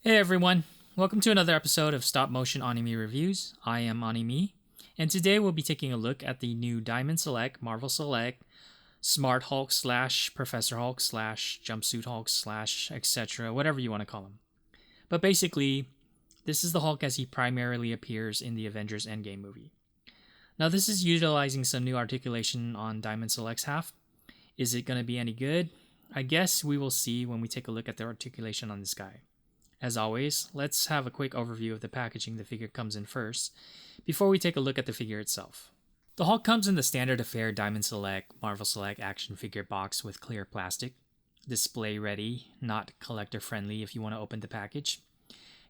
Hey everyone, welcome to another episode of Stop Motion Anime Reviews. I am Animii, and today we'll be taking a look at the new Diamond Select, Marvel Select, Smart Hulk slash Professor Hulk slash Jumpsuit Hulk slash etc., whatever you want to call him. But basically, this is the Hulk as he primarily appears in the Avengers Endgame movie. Now this is utilizing some new articulation on Diamond Select's half. Is it going to be any good? I guess we will see when we take a look at the articulation on this guy. As always, let's have a quick overview of the packaging the figure comes in first, before we take a look at the figure itself. The Hulk comes in the standard affair Diamond Select, Marvel Select action figure box with clear plastic. Display ready, not collector friendly if you want to open the package.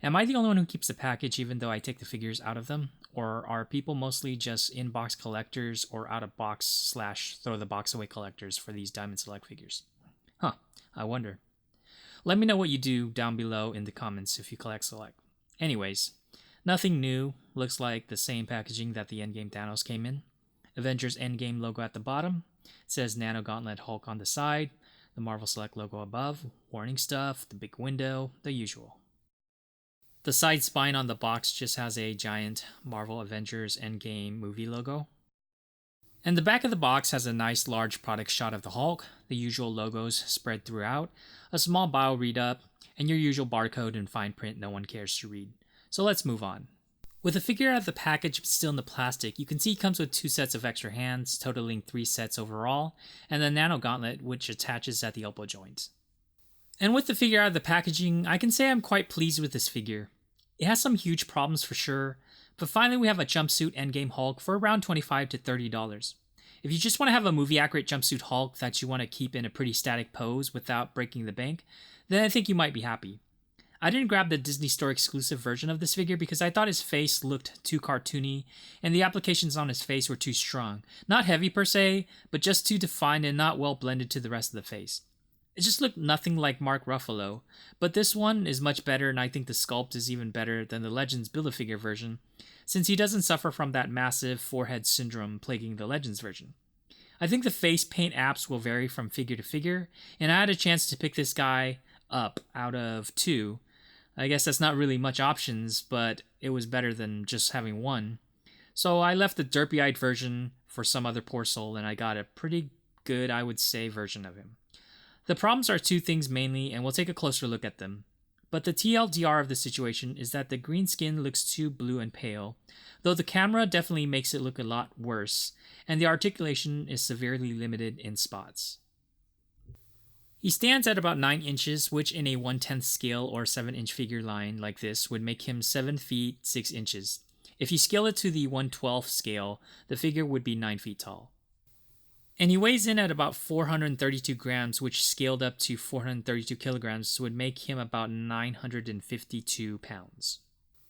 Am I the only one who keeps the package even though I take the figures out of them? Or are people mostly just in-box collectors or out-of-box slash throw-the-box-away collectors for these Diamond Select figures? I wonder. Let me know what you do down below in the comments if you collect Select. Anyways, nothing new. Looks like the same packaging that the Endgame Thanos came in. Avengers Endgame logo at the bottom. It says nano-gauntlet Hulk on the side. The Marvel Select logo above. Warning stuff, the big window, the usual. The side spine on the box just has a giant Marvel Avengers Endgame movie logo. And the back of the box has a nice large product shot of the Hulk, the usual logos spread throughout, a small bio read-up, and your usual barcode and fine print no one cares to read. So let's move on. With the figure out of the package still in the plastic, you can see it comes with 2 sets of extra hands, totaling 3 sets overall, and the nano-gauntlet which attaches at the elbow joint. And with the figure out of the packaging, I can say I'm quite pleased with this figure. It has some huge problems for sure, but finally we have a jumpsuit Endgame Hulk for around $25 to $30. If you just want to have a movie-accurate jumpsuit Hulk that you want to keep in a pretty static pose without breaking the bank, then I think you might be happy. I didn't grab the Disney Store exclusive version of this figure because I thought his face looked too cartoony and the applications on his face were too strong. Not heavy per se, but just too defined and not well blended to the rest of the face. It just looked nothing like Mark Ruffalo, but this one is much better and I think the sculpt is even better than the Legends Build-A-Figure version, since he doesn't suffer from that massive forehead syndrome plaguing the Legends version. I think the face paint apps will vary from figure to figure, and I had a chance to pick this guy up out of 2. I guess that's not really much options, but it was better than just having one. So I left the derpy-eyed version for some other poor soul, and I got a pretty good, I would say, version of him. The problems are 2 things mainly, and we'll take a closer look at them. But the TLDR of the situation is that the green skin looks too blue and pale, though the camera definitely makes it look a lot worse, and the articulation is severely limited in spots. He stands at about 9 inches, which in a 1/10 scale or 7-inch figure line like this would make him 7 feet 6 inches. If you scale it to the 1/12 scale, the figure would be 9 feet tall. And he weighs in at about 432 grams, which scaled up to 432 kilograms would make him about 952 pounds.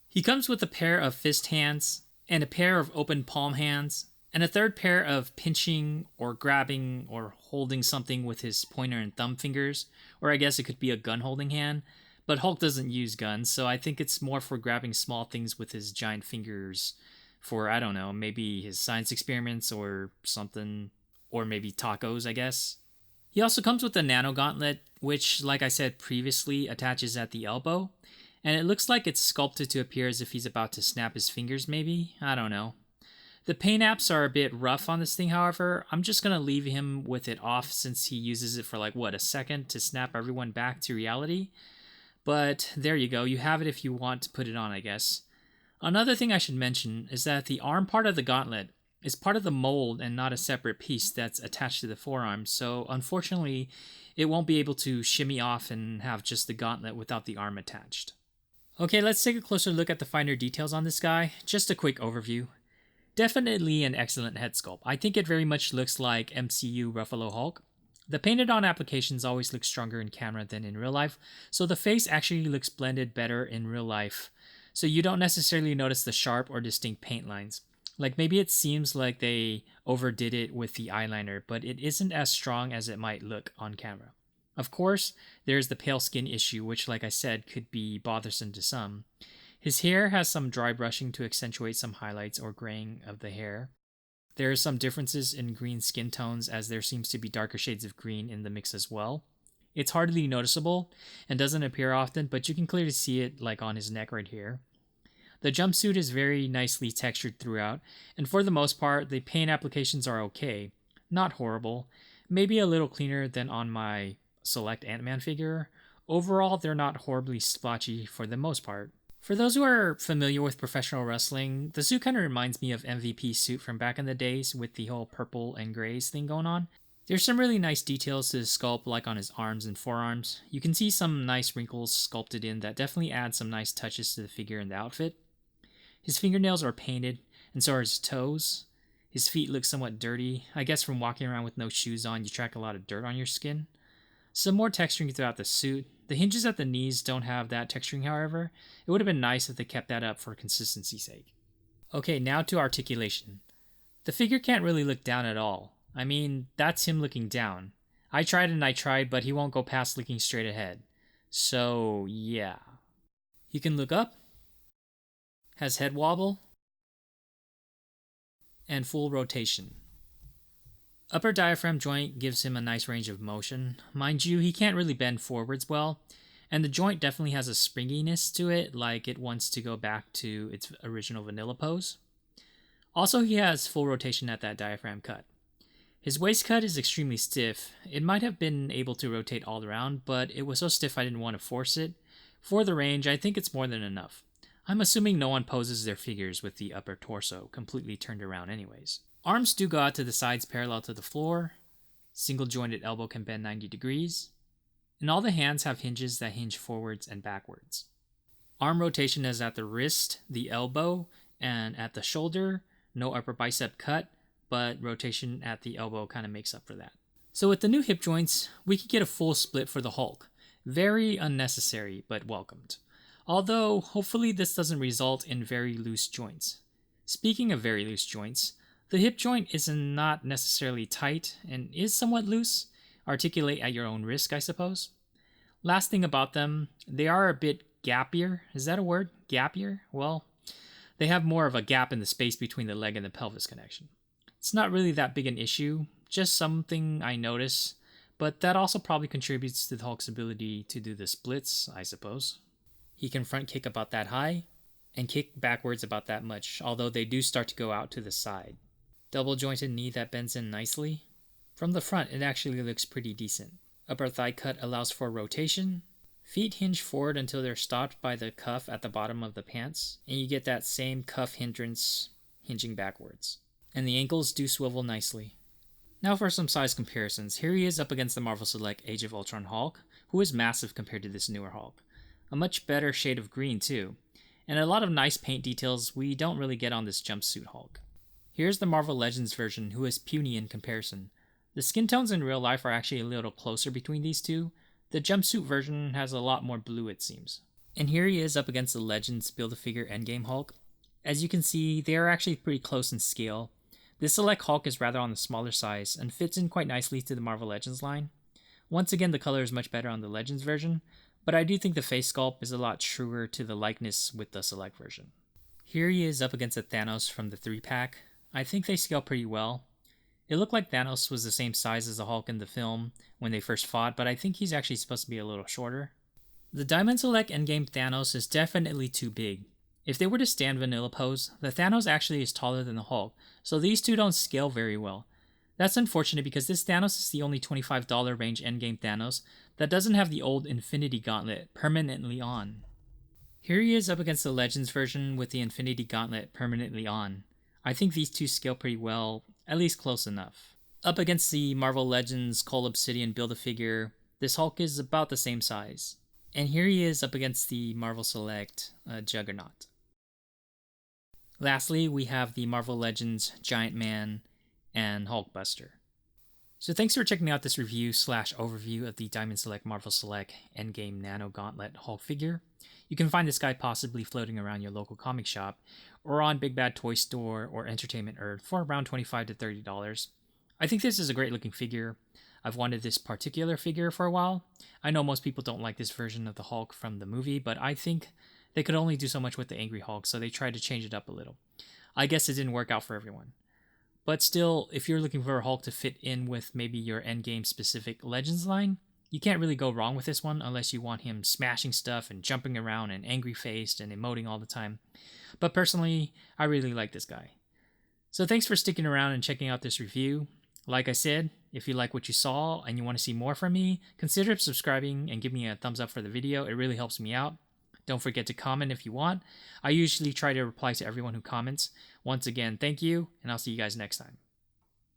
He comes with a pair of fist hands, and a pair of open palm hands, and a third pair of pinching or grabbing or holding something with his pointer and thumb fingers, or I guess it could be a gun holding hand, but Hulk doesn't use guns, so I think it's more for grabbing small things with his giant fingers for, I don't know, maybe his science experiments or something. Or maybe tacos, I guess. He also comes with a nano-gauntlet, which, like I said previously, attaches at the elbow, and it looks like it's sculpted to appear as if he's about to snap his fingers, maybe? I don't know. The paint apps are a bit rough on this thing, however. I'm just going to leave him with it off since he uses it for a second to snap everyone back to reality. But there you go, you have it if you want to put it on, I guess. Another thing I should mention is that the arm part of the gauntlet is part of the mold and not a separate piece that's attached to the forearm, so unfortunately it won't be able to shimmy off and have just the gauntlet without the arm attached. Okay, let's take a closer look at the finer details on this guy. Just a quick overview. Definitely an excellent head sculpt. I think it very much looks like MCU Ruffalo Hulk. The painted on applications always look stronger in camera than in real life, so the face actually looks blended better in real life, so you don't necessarily notice the sharp or distinct paint lines. Maybe it seems like they overdid it with the eyeliner, but it isn't as strong as it might look on camera. Of course, there's the pale skin issue, which, like I said, could be bothersome to some. His hair has some dry brushing to accentuate some highlights or graying of the hair. There are some differences in green skin tones, as there seems to be darker shades of green in the mix as well. It's hardly noticeable and doesn't appear often, but you can clearly see it like on his neck right here. The jumpsuit is very nicely textured throughout, and for the most part, the paint applications are okay. Not horrible. Maybe a little cleaner than on my Select Ant-Man figure. Overall, they're not horribly splotchy for the most part. For those who are familiar with professional wrestling, the suit kind of reminds me of MVP's suit from back in the days with the whole purple and grays thing going on. There's some really nice details to the sculpt, like on his arms and forearms. You can see some nice wrinkles sculpted in that definitely add some nice touches to the figure and the outfit. His fingernails are painted, and so are his toes. His feet look somewhat dirty. I guess from walking around with no shoes on, you track a lot of dirt on your skin. Some more texturing throughout the suit. The hinges at the knees don't have that texturing, however. It would have been nice if they kept that up for consistency's sake. Okay, now to articulation. The figure can't really look down at all. I mean, that's him looking down. I tried, but he won't go past looking straight ahead. So, yeah. He can look up, has head wobble, and full rotation. Upper diaphragm joint gives him a nice range of motion. Mind you, he can't really bend forwards well, and the joint definitely has a springiness to it, like it wants to go back to its original vanilla pose. Also, he has full rotation at that diaphragm cut. His waist cut is extremely stiff. It might have been able to rotate all around, but it was so stiff I didn't want to force it. For the range, I think it's more than enough. I'm assuming no one poses their figures with the upper torso completely turned around anyways. Arms do go out to the sides parallel to the floor. Single jointed elbow can bend 90 degrees. And all the hands have hinges that hinge forwards and backwards. Arm rotation is at the wrist, the elbow, and at the shoulder. No upper bicep cut, but rotation at the elbow kind of makes up for that. So with the new hip joints, we could get a full split for the Hulk. Very unnecessary, but welcomed. Although, hopefully this doesn't result in very loose joints. Speaking of very loose joints, the hip joint is not necessarily tight and is somewhat loose. Articulate at your own risk, I suppose. Last thing about them, they are a bit gapier. Is that a word? Gapier? Well, they have more of a gap in the space between the leg and the pelvis connection. It's not really that big an issue, just something I notice, but that also probably contributes to the Hulk's ability to do the splits, I suppose. He can front kick about that high, and kick backwards about that much, although they do start to go out to the side. Double jointed knee that bends in nicely. From the front, it actually looks pretty decent. Upper thigh cut allows for rotation. Feet hinge forward until they're stopped by the cuff at the bottom of the pants, and you get that same cuff hindrance hinging backwards. And the ankles do swivel nicely. Now for some size comparisons. Here he is up against the Marvel Select Age of Ultron Hulk, who is massive compared to this newer Hulk. A much better shade of green too, and a lot of nice paint details we don't really get on this jumpsuit Hulk. Here's the Marvel Legends version, who is puny in comparison. The skin tones in real life are actually a little closer between these two. The jumpsuit version has a lot more blue, it seems. And here he is up against the Legends Build-A-Figure Endgame Hulk. As you can see, they are actually pretty close in scale. This Select Hulk is rather on the smaller size and fits in quite nicely to the Marvel Legends line. Once again, the color is much better on the Legends version, but I do think the face sculpt is a lot truer to the likeness with the Select version. Here he is up against the Thanos from the 3-pack. I think they scale pretty well. It looked like Thanos was the same size as the Hulk in the film when they first fought, but I think he's actually supposed to be a little shorter. The Diamond Select Endgame Thanos is definitely too big. If they were to stand vanilla pose, the Thanos actually is taller than the Hulk, so these two don't scale very well. That's unfortunate because this Thanos is the only $25 range Endgame Thanos that doesn't have the old Infinity Gauntlet permanently on. Here he is up against the Legends version with the Infinity Gauntlet permanently on. I think these two scale pretty well, at least close enough. Up against the Marvel Legends Cole Obsidian Build-A-Figure, this Hulk is about the same size. And here he is up against the Marvel Select Juggernaut. Lastly, we have the Marvel Legends Giant Man and Hulkbuster. So thanks for checking out this review/overview of the Diamond Select Marvel Select Endgame nano-gauntlet Hulk figure. You can find this guy possibly floating around your local comic shop, or on Big Bad Toy Store or Entertainment Earth for around $25 to $30. I think this is a great looking figure. I've wanted this particular figure for a while. I know most people don't like this version of the Hulk from the movie, but I think they could only do so much with the Angry Hulk, so they tried to change it up a little. I guess it didn't work out for everyone. But still, if you're looking for a Hulk to fit in with maybe your Endgame specific Legends line, You can't really go wrong with this one unless you want him smashing stuff and jumping around and angry faced and emoting all the time. But personally, I really like this guy. So thanks for sticking around and checking out this review. Like I said, if you like what you saw and you want to see more from me, consider subscribing and give me a thumbs up for the video. It really helps me out. Don't forget to comment if you want. I usually try to reply to everyone who comments. Once again, thank you, and I'll see you guys next time.